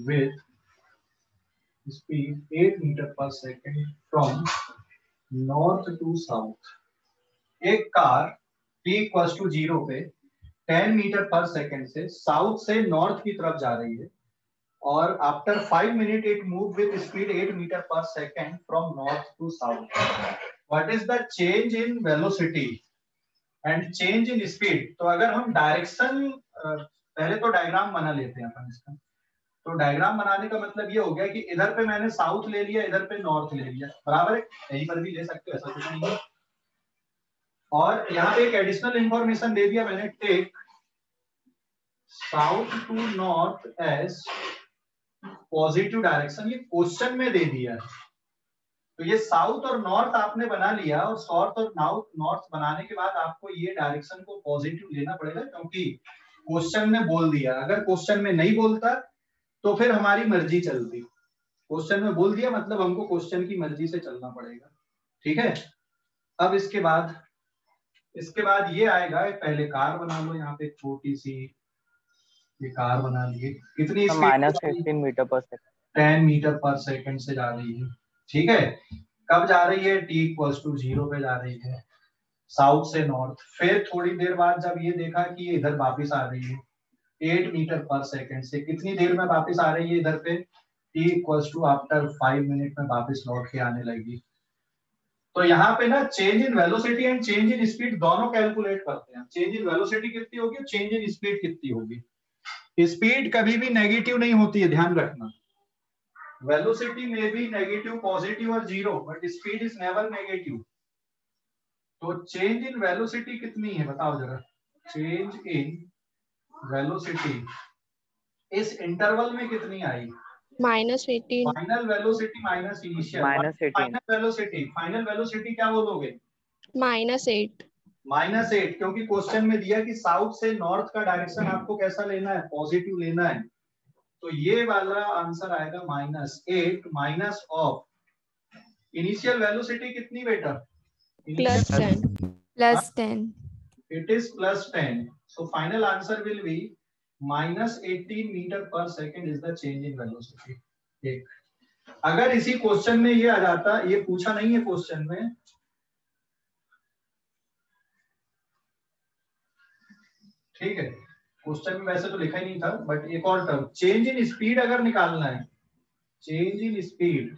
with speed 8 meter per second from north to south। एक कार t इक्वल्स टू 0 पे 10 मीटर पर सेकेंड से साउथ से नॉर्थ की तरफ जा रही है, और after 5 minute it move with speed 8 metre per second from north to south. What is the change in velocity and change in speed? तो अगर हम डायरेक्शन, पहले तो डायग्राम बना लेते हैं अपन इसका। तो डायग्राम बनाने का मतलब ये हो गया कि इधर पे मैंने साउथ ले लिया, इधर पे नॉर्थ ले लिया, बराबर है? यहीं पर भी ले सकते हो, ऐसा कुछ नहीं है। और यहाँ पे एक एडिशनल इंफॉर्मेशन दे दिया मैंने, take south to north as positive direction, ये क्वेश्चन में दे दिया है। तो ये साउथ और नॉर्थ आपने बना लिया, और साउथ और नॉर्थ बनाने के बाद आपको ये डायरेक्शन को पॉजिटिव लेना पड़ेगा, क्योंकि क्वेश्चन में बोल दिया। अगर क्वेश्चन में नहीं बोलता तो फिर हमारी मर्जी चलती, क्वेश्चन में बोल दिया मतलब हमको क्वेश्चन की मर्जी से चलना पड़ेगा। ठीक है? अब इसके बाद ये आएगा, पहले कार बना लो, यहाँ पे छोटी सी ये कार बना लिए, कितनी -15 metre per second 10 metre per second से जा रही है। ठीक है? कब जा रही है? t इक्वल्स टू 0 पे जा रही है, साउथ से नॉर्थ। फिर थोड़ी देर बाद जब ये देखा कि ये इधर वापस आ रही है 8 मीटर पर सेकंड से, कितनी देर में वापस आ रही है इधर पे? t equals to after 5 minute में वापस लौट के आने लगी। तो यहाँ पे ना change in velocity and change in speed दोनों कैलकुलेट करते हैं। चेंज इन वेलोसिटी कितनी होगी, चेंज इन स्पीड कितनी होगी। स्पीड कभी भी नेगेटिव नहीं होती है, ध्यान रखना। वेलोसिटी में भी नेगेटिव, पॉजिटिव और zero, but speed is never negative. तो चेंज इन वेलोसिटी कितनी है बताओ जरा। चेंज इन वेलोसिटी इस इंटरवल में कितनी आई? -18. Final velocity minus initial. -18 final velocity क्या बोलोगे? -8. -8, क्योंकि क्वेश्चन में दिया कि साउथ से नॉर्थ का डायरेक्शन आपको कैसा लेना है? पॉजिटिव लेना है। तो ये वाला आंसर आएगा -8 माइनस ऑफ इनिशियल वेलोसिटी कितनी बेटा? +10. +10। It is +10, so final answer will be -18 metre per second is the change in velocity. ठीक, अगर इसी क्वेश्चन में ये आ जाता, ये पूछा नहीं है क्वेश्चन में, ठीक है, क्वेश्चन में वैसे तो लिखा ही नहीं था, बट एक और टर्म चेंज इन स्पीड अगर निकालना है चेंज इन स्पीड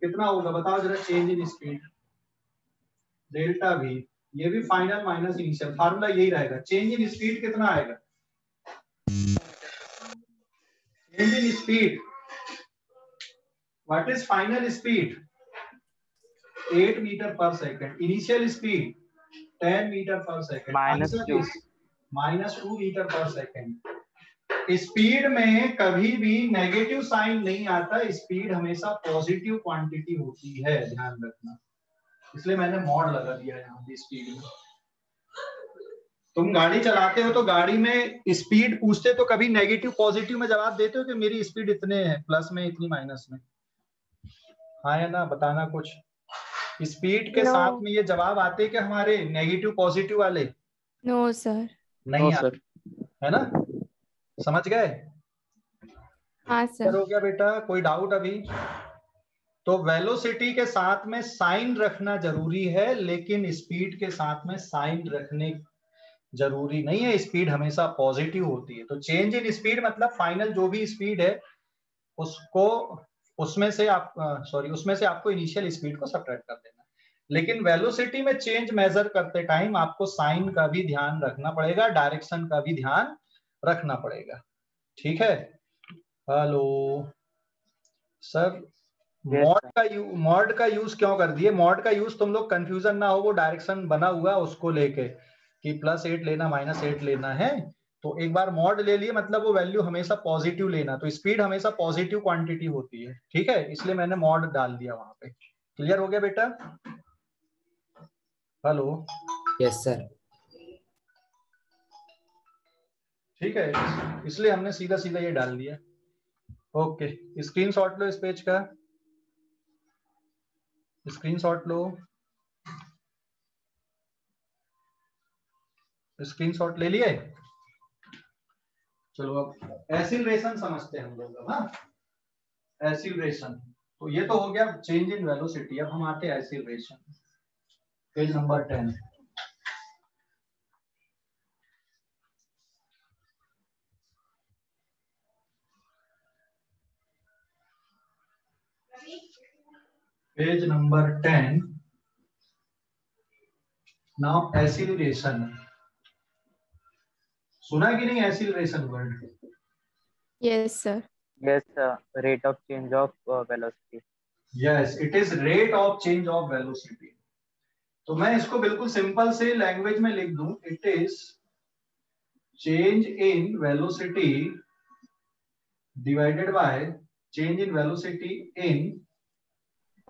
कितना होगा बताओ जरा, change in speed delta we, ये भी फाइनल माइनस इनिशियल, फार्मूला यही रहेगा। चेंज इन स्पीड कितना आएगा, change in speed, what is final speed 8 metre per second, initial speed 10 metre per second, -2 -2 metre per second. Speed में कभी भी नेगेटिव साइन नहीं आता, स्पीड हमेशा पॉजिटिव क्वांटिटी होती है, ध्यान रखना, इसलिए मैंने मॉड लगा दिया यहाँ पे स्पीड में। तुम गाड़ी चलाते हो तो गाड़ी में स्पीड पूछते तो कभी नेगेटिव पॉजिटिव में जवाब देते हो कि मेरी स्पीड इतने है, प्लस में इतनी माइनस में, हाँ या ना, बताना कुछ। स्पीड के No. साथ में ये जवाब आते कि हमारे नेगेटिव पॉजिटिव वाले नो सर। नहीं आते, है ना, समझ गए? हाँ सर। हो गया बेटा, कोई डाउट अभी? तो वेलोसिटी के साथ में साइन रखना जरूरी है, लेकिन स्पीड के साथ में साइन रखने जरूरी नहीं है, स्पीड हमेशा पॉजिटिव होती है। तो चेंज इन स्पीड मतलब फाइनल जो भी स्पीड है उसको उसमें से आपको इनिशियल स्पीड को सब्ट्रैक्ट कर देना। लेकिन वेलोसिटी में चेंज मेजर करते टाइम आपको साइन का भी ध्यान रखना पड़ेगा, डायरेक्शन का भी ध्यान रखना पड़ेगा, ठीक है? हेलो सर, मॉड का यूज क्यों कर दिए? मॉड का यूज तुम लोग कंफ्यूजन ना हो, वो डायरेक्शन बना हुआ उसको लेके कि +8 लेना -8 लेना है, तो एक बार मॉड ले लिए मतलब वो वैल्यू हमेशा पॉजिटिव लेना, तो स्पीड हमेशा पॉजिटिव क्वांटिटी होती है, ठीक है? इसलिए मैंने मॉड डाल दिया वहां पे। क्लियर हो गया बेटा? Hello, yes sir. ठीक है, इसलिए हमने सीधा सीधा ये डाल दिया। ओके, स्क्रीनशॉट लो इस पेज का, स्क्रीनशॉट लो, स्क्रीनशॉट ले लिए? चलो अब एक्सीलरेशन समझते हैं हम लोग अब। हाँ, एक्सीलरेशन, तो ये तो हो गया चेंज इन वेलोसिटी। अब हम आते हैं acceleration, page number 10। Page number 10। Now acceleration, सुना कि नहीं acceleration word? Yes sir. Yes, rate of change of velocity. Yes, it is rate of change of velocity. तो मैं इसको बिल्कुल सिंपल से लैंग्वेज में लिख दूं, it is change in velocity divided by change in velocity in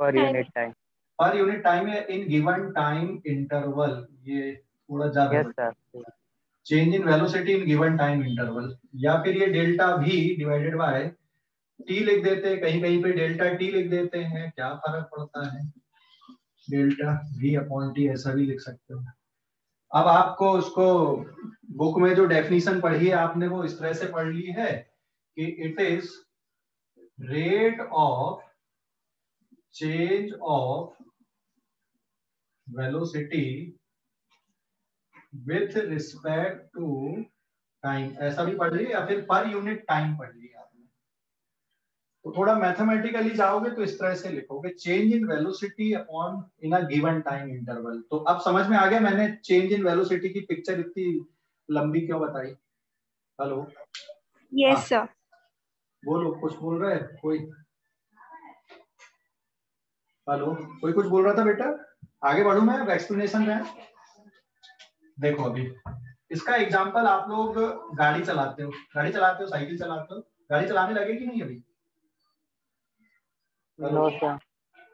Per unit time. पर यूनिट टाइम या इन गिवन टाइम इंटरवल। ये थोड़ा ज्यादा Yes, sir. Change in velocity in given time interval, या फिर ये delta v divided by T लिख देते हैं, कहीं कहीं पे डेल्टा टी लिख देते हैं, क्या फर्क पड़ता है, डेल्टा v अपॉन टी ऐसा भी लिख सकते हो। अब आपको उसको बुक में जो डेफिनेशन पढ़ी है आपने वो इस तरह से पढ़ ली है कि it is rate of change of velocity with respect to time, ऐसा भी पढ़ लिया, या फिर पर यूनिट टाइम पढ़ लिया आपने। तो थोड़ा मैथमेटिकली जाओगे तो इस तरह से लिखोगे change in velocity upon in a given time interval. तो अब समझ में आ गया मैंने चेंज इन वेलोसिटी की पिक्चर इतनी लंबी क्यों बताई? Hello, yes sir. बोलो, कुछ बोल रहा है कोई? हेलो, कोई कुछ बोल रहा था बेटा? आगे बढ़ू मैं, अब एक्सप्लेनेशन में। देखो अभी इसका एग्जांपल, आप लोग गाड़ी चलाते हो, साइकिल चलाते हो, गाड़ी चलाने लगे कि नहीं अभी? No, sir.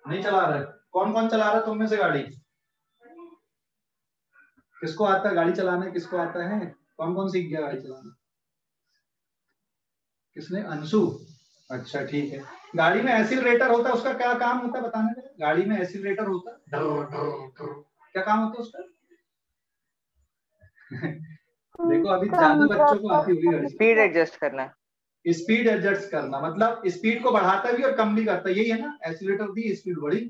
नहीं चला रहे? कौन कौन चला रहा है तुम में से गाड़ी? किसको आता है गाड़ी चलाना? किसको आता है? कौन कौन सीख गया गाड़ी चलाना? किसने? अंशु, अच्छा ठीक है। गाड़ी में एक्सीलरेटर होता है, उसका क्या काम होता है बताने में? गाड़ी में एक्सीलरेटर होता है, क्या काम होता है उसका? देखो अभी ज्यादा बच्चों को आती होगी गाड़ी। Speed adjust करना। स्पीड एडजस्ट करना मतलब स्पीड को बढ़ाता भी और कम भी करता, यही है ना? एक्सीलरेटर दी, स्पीड बढ़ी,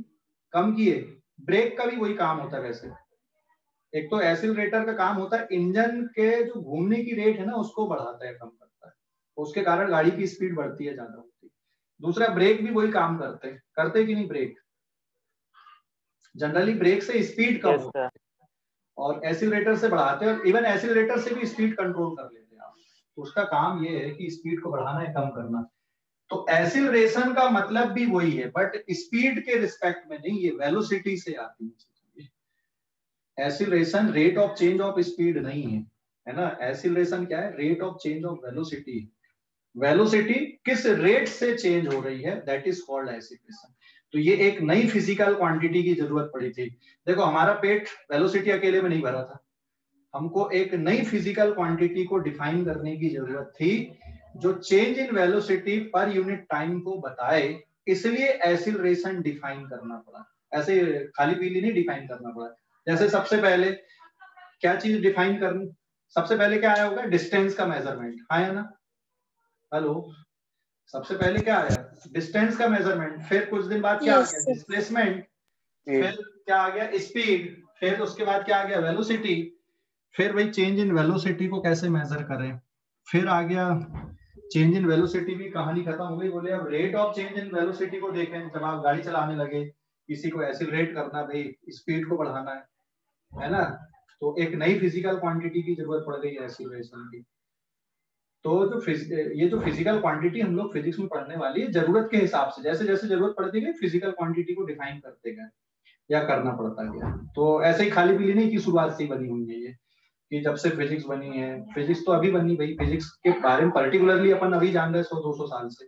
कम किए। ब्रेक का भी वही काम होता है वैसे। एक तो एक्सीलरेटर का काम होता है इंजन के जो घूमने की रेट है ना उसको बढ़ाता है, कम करता है, उसके कारण गाड़ी की स्पीड बढ़ती है, ज्यादा होती है। दूसरा ब्रेक भी वही काम करते कि नहीं? ब्रेक जनरली ब्रेक से स्पीड कम होती है और एक्सीलरेटर से बढ़ाते हैं, इवन एक्सीलरेटर से भी स्पीड कंट्रोल कर लेते हैं आप। तो उसका काम ये है कि स्पीड को बढ़ाना है, कम करना। तो एक्सीलरेशन का मतलब भी वही है, बट स्पीड के रिस्पेक्ट में नहीं, ये वेलोसिटी से आती है। Acceleration rate of change of speed नहीं है ना? एक्सीलरेशन क्या है? Rate of change of velocity. Velocity किस रेट से चेंज हो रही है, दैट इज कॉल्ड एक्सीलरेशन। तो ये एक नई फिजिकल क्वांटिटी की जरूरत पड़ी थी। देखो हमारा पेट वेलोसिटी अकेले में नहीं भरा था, हमको एक नई फिजिकल क्वांटिटी को डिफाइन करने की जरूरत थी जो चेंज इन वेलोसिटी पर यूनिट टाइम को बताए, इसलिए एक्सीलरेशन डिफाइन करना पड़ा। ऐसे खाली पीली नहीं डिफाइन करना पड़ा। जैसे सबसे पहले क्या चीज डिफाइन करनी, सबसे पहले क्या आया होगा? डिस्टेंस का मेजरमेंट आया ना? हेलो, सबसे पहले क्या आया? डिस्टेंस का मेजरमेंट। फिर कुछ दिन बाद क्या आ गया? डिस्प्लेसमेंट। फिर क्या आ गया? स्पीड। फिर उसके बाद क्या आ गया? वेलोसिटी। फिर वही चेंज इन वेलोसिटी को कैसे मेजर करें। फिर आ गया चेंज इन वेलोसिटी भी कहानी खत्म हो गई। बोले अब rate of change in velocity को देखें। जब आप गाड़ी चलाने लगे, किसी को एक्सीलरेट करना, भाई स्पीड को बढ़ाना है ना? तो एक नई फिजिकल क्वांटिटी की जरूरत पड़ गई है एक्सीलरेशन की। तो ये जो फिजिकल क्वांटिटी हम लोग फिजिक्स में पढ़ने वाली है, जरूरत के हिसाब से जैसे जैसे जरूरत पड़ती गई फिजिकल क्वांटिटी को डिफाइन करते गए या करना पड़ता गया। तो ऐसे ही खाली पीली नहीं कि शुरुआत से ही बनी हुई है ये, कि जब से फिजिक्स बनी है। फिजिक्स तो अभी बनी भाई, फिजिक्स के बारे में पर्टिकुलरली अपन अभी जान रहे 100-200 साल से,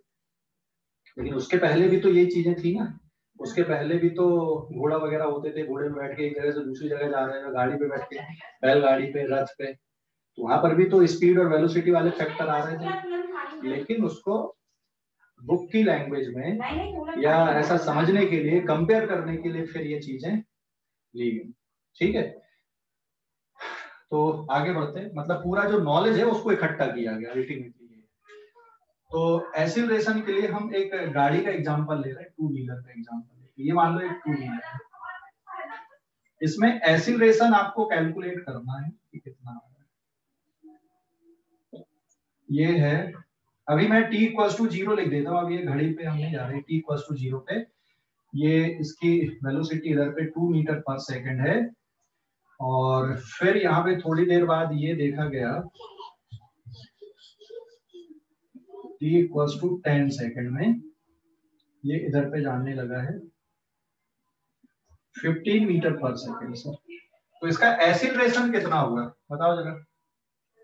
लेकिन उसके पहले भी तो यही चीजें थी ना। उसके पहले भी तो घोड़ा वगैरह होते थे, घोड़े में बैठ के एक जगह से दूसरी जगह जा रहे हैं, गाड़ी पे बैठ के, बैलगाड़ी पे, रथ पे, तो वहां पर भी तो स्पीड और वेलोसिटी वाले फैक्टर आ रहे थे। लेकिन उसको बुक की लैंग्वेज में या ऐसा समझने के लिए, कंपेयर करने के लिए फिर ये चीजें ली गई। ठीक है, तो आगे बढ़ते हैं। मतलब पूरा जो नॉलेज है उसको इकट्ठा किया गया अल्टीमेटली। तो एक्सीलरेशन के लिए हम एक गाड़ी का एग्जांपल ले रहे हैं, टू व्हीलर का एग्जांपल। ये मान लो एक टू व्हीलर है, इसमें एक्सीलरेशन आपको कैलकुलेट करना है कि कितना है। ये है, अभी मैं t = 0 लिख देता हूँ। अब ये घड़ी पे हम नहीं जा रहे, t = 0 पे ये इसकी वेलोसिटी इधर पे 2 मीटर पर सेकंड है। और फिर यहाँ पे थोड़ी देर बाद ये देखा गया t = 10 सेकंड में ये इधर पे जाने लगा है 15 मीटर पर सेकंड से। तो इसका एक्सीलरेशन कितना हुआ बताओ जरा,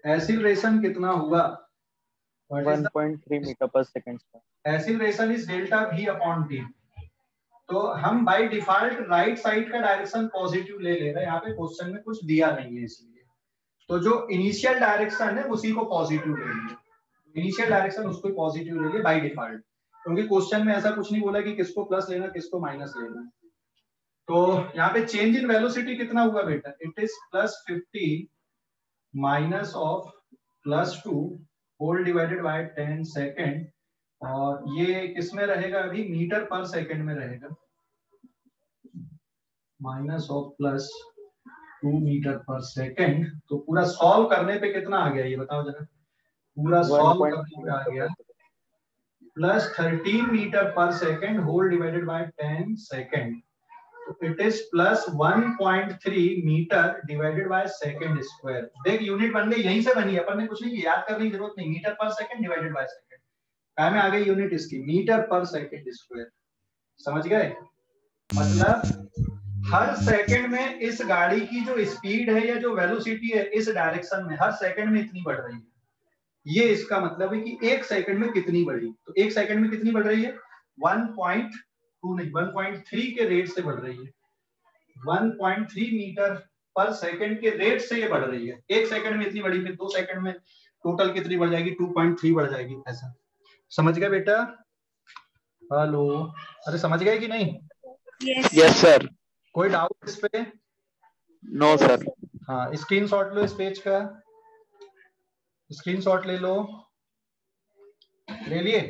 एक्सीलरेशन कितना हुआ? 1.3 metre per second. Acceleration is delta v/t। तो हम बाय डिफॉल्ट राइट साइड का डायरेक्शन पॉजिटिव ले रहे हैं, यहाँ पे क्वेश्चन में कुछ दिया नहीं है इसलिए। तो जो इनिशियल डायरेक्शन है उसी को पॉजिटिव ले लिए, इनिशियल डायरेक्शन उसको पॉजिटिव ले लिए बाय डिफॉल्ट, क्योंकि क्वेश्चन में ऐसा कुछ नहीं बोला कि किसको प्लस लेना किसको माइनस लेना। तो यहाँ पे चेंज इन वेलोसिटी कितना हुआ बेटा? It is +50 minus of +2 whole divided by 10 second. और ये किसमें रहेगा? अभी मीटर पर सेकंड में रहेगा। Minus of +2 metre per second. तो पूरा सॉल्व करने पे कितना आ गया ये बताओ जरा? पूरा सॉल्व करने पे आ गया +13 metre per second whole divided by 10 second. तो it is +1.3 metre divided by second square. देख यूनिट बन गई, यहीं से बनी है, अपन ने कुछ नहीं याद करने की जरूरत नहीं। Metre per second divided by second में आ गई यूनिट इसकी, मीटर पर सेकंड स्क्वायर। समझ गए? मतलब हर सेकंड में इस गाड़ी की जो स्पीड है या जो वेलोसिटी है इस डायरेक्शन में हर सेकंड में इतनी बढ़ रही है। ये इसका मतलब है कि एक सेकंड में कितनी बढ़ी। तो एक सेकंड में कितनी बढ़ रही है? 1.2 नहीं 1.3 के रेट से बढ़ रही है। 1.3 मीटर पर सेकंड के रेट से ये बढ़ रही है। एक सेकंड में इतनी बढ़ी, फिर 2 सेकंड में टोटल कितनी बढ़ जाएगी? 2.3 बढ़ जाएगी। ऐसा समझ गए बेटा? हेलो, अरे समझ गए कि नहीं? Yes sir. कोई डाउट इस पे? No sir. हाँ, स्क्रीनशॉट लो इस पेज का, स्क्रीनशॉट ले लो। ले लिए?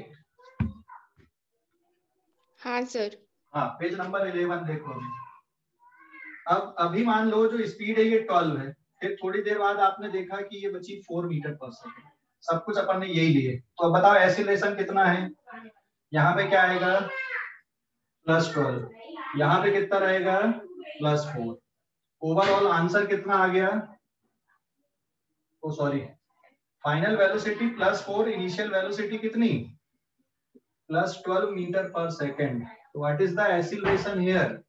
हाँ सर। हाँ, पेज नंबर 11 देखो अभी। अब अभी मान लो जो स्पीड है ये 12 है, फिर थोड़ी देर बाद आपने देखा कि ये बची 4 मीटर पर सेकंड। सब कुछ अपन ने यही लिए। तो अब बताओ एक्सीलरेशन कितना है? यहाँ पे क्या आएगा +12, यहाँ पे कितना रहेगा +4। ओवरऑल आंसर कितना आ गया, oh sorry, final velocity +4, initial velocity कितनी +12 मीटर पर सेकेंड। तो what is the acceleration here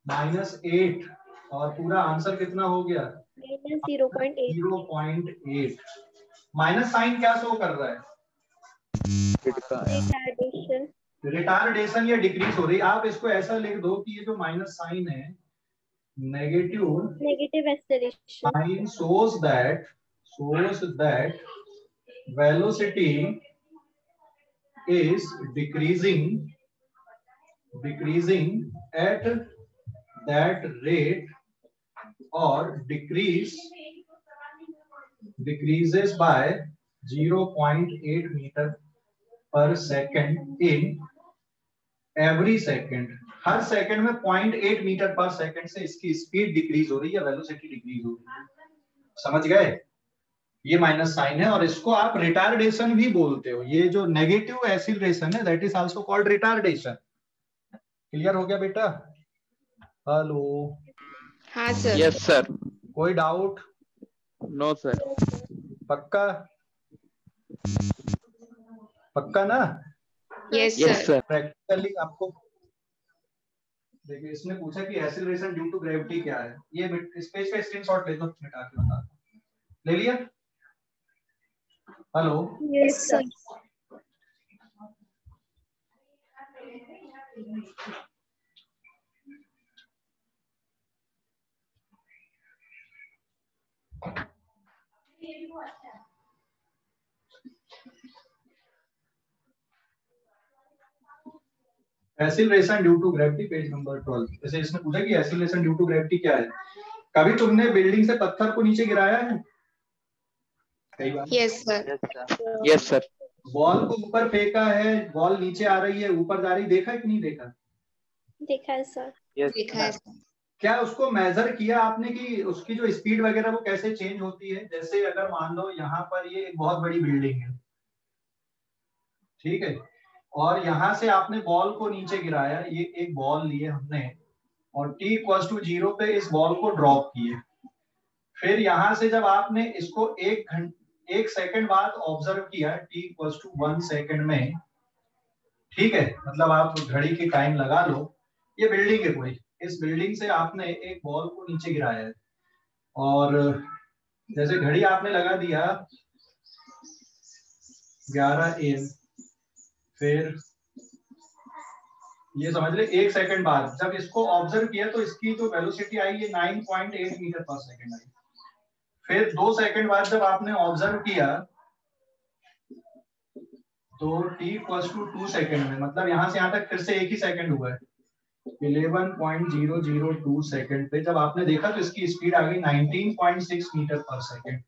-8, और पूरा आंसर कितना हो गया -0.8। 0.8। माइनस साइन क्या शो कर रहा है, रिटार्डेशन। रिटार्डेशन या डिक्रीज हो रही। आप इसको ऐसा लिख दो कि ये जो माइनस साइन है, negative acceleration. Sign shows that velocity is decreasing at that rate or decreases by 0.8 meter per second in every second। Her second में 0.8 मीटर पर सेकंड से इसकी स्पीड डिक्रीज हो रही है, वेलोसिटी डिक्रीज हो रही है। समझ गए, ये माइनस साइन है और इसको आप रिटार्डेशन भी बोलते हो। ये जो नेगेटिव एक्सीलरेशन है that is also called retardation. Clear हो गया बेटा? हेलो, हाँ सर। Yes sir. कोई डाउट? No sir. पक्का? पक्का ना? Yes yes sir. Sir. Practically आपको देखिए, इसने पूछा कि एक्सीलरेशन ड्यू टू ग्रेविटी क्या है। ये इस पेज का स्क्रीनशॉट ले लो, मिटा के बता दो। ले लिया? Hello, yes sir. Acceleration due to gravity, page number 12। जैसे इसने पूछा कि एक्सीलरेशन ड्यू टू ग्रेविटी क्या है। कभी तुमने बिल्डिंग से पत्थर को नीचे गिराया है? कई बार। Yes sir. Yes sir. Ball को ऊपर फेंका है, बॉल नीचे आ रही है, ऊपर जा रही, देखा कि नहीं देखा? देखा है सर। देखा है सर। क्या उसको मेजर किया आपने कि उसकी जो स्पीड वगैरह वो कैसे चेंज होती है? जैसे अगर मान लो यहाँ पर ये एक बहुत बड़ी बिल्डिंग है, ठीक है, और यहाँ से आपने बॉल को नीचे गिराया, ये एक बॉल लिए हमने और t=0 पे इस बॉल को ड्रॉप किए। फिर यहाँ से जब आपने इसको 1 सेकंड बाद ऑब्जर्व किया t=1 सेकंड में, ठीक है, मतलब आप घड़ी की टाइम लगा लो। ये बिल्डिंग है कोई, इस बिल्डिंग से आपने एक बॉल को नीचे गिराया है और जैसे घड़ी आपने लगा दिया 11 AM, फिर ये समझ ले 1 सेकंड बाद जब इसको ऑब्जर्व किया तो इसकी जो वेलोसिटी आई है 9.8 मीटर पर सेकंड आई। फिर 2 सेकंड बाद जब आपने ऑब्जर्व किया तो t=2 सेकंड में, मतलब यहाँ से यहाँ तक फिर से 1 ही सेकंड हुआ है, 11.002 सेकंड पे जब आपने देखा तो इसकी स्पीड आ गई 19.6 मीटर पर सेकंड।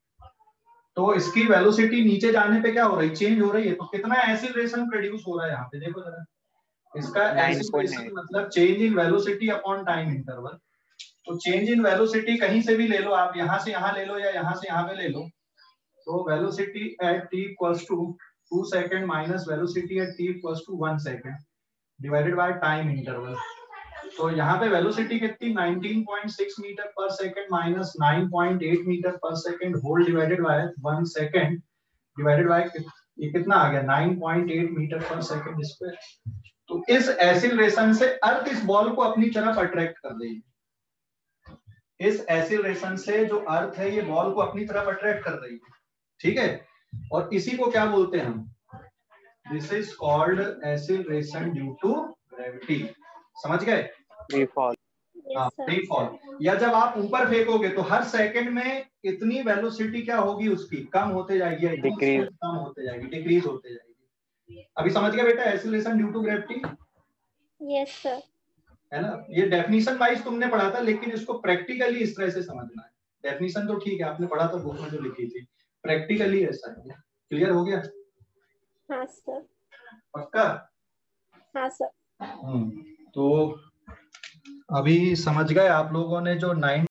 तो इसकी वेलोसिटी नीचे जाने पे क्या हो रही है, चेंज हो रही है। तो कितना एक्सीलरेशन प्रोड्यूस हो रहा है यहाँ पे देखो जरा। इसका एक्सीलरेशन मतलब change in velocity upon time interval. तो चेंज इन वेलोसिटी कहीं से भी ले लो आप, यहाँ से यहाँ ले लो या यहाँ से यहाँ पे ले लो। तो velocity at t=2 second minus velocity at t=1 second divided by time interval. तो यहाँ पे वेलोसिटी कितनी 19.6 metre per second minus 9.8 metre per second whole divided by 1 second divided by ये कितना आ गया 9.8 मीटर पर सेकंड स्क्वायर। तो इस एक्सीलरेशन से अर्थ इस बॉल को अपनी तरफ अट्रैक्ट कर रही है। इस एक्सीलरेशन से जो अर्थ है ये बॉल को अपनी तरफ अट्रैक्ट कर रही है, ठीक है। और इसी को क्या बोलते हैं हम, this is called acceleration due to gravity. समझ गए? Free fall. Free fall. या जब आप ऊपर फेंकोगे तो हर सेकंड में इतनी वेलोसिटी क्या होगी उसकी, कम होते जाएगी, डिक्रीज कम होते जाएगी, डिक्रीज होते जाएगी। अभी समझ गए बेटा acceleration due to gravity? Yes sir. है ना, ये डेफिनेशन वाइज तुमने पढ़ा था, लेकिन इसको प्रैक्टिकली इस तरह से समझना है। डेफिनेशन तो ठीक है आपने पढ़ा था बुक में जो लिखी थी, प्रैक्टिकली ऐसा है। क्लियर हो गया? हाँ सर। पक्का? हाँ सर। तो अभी समझ गए आप लोगों ने जो 9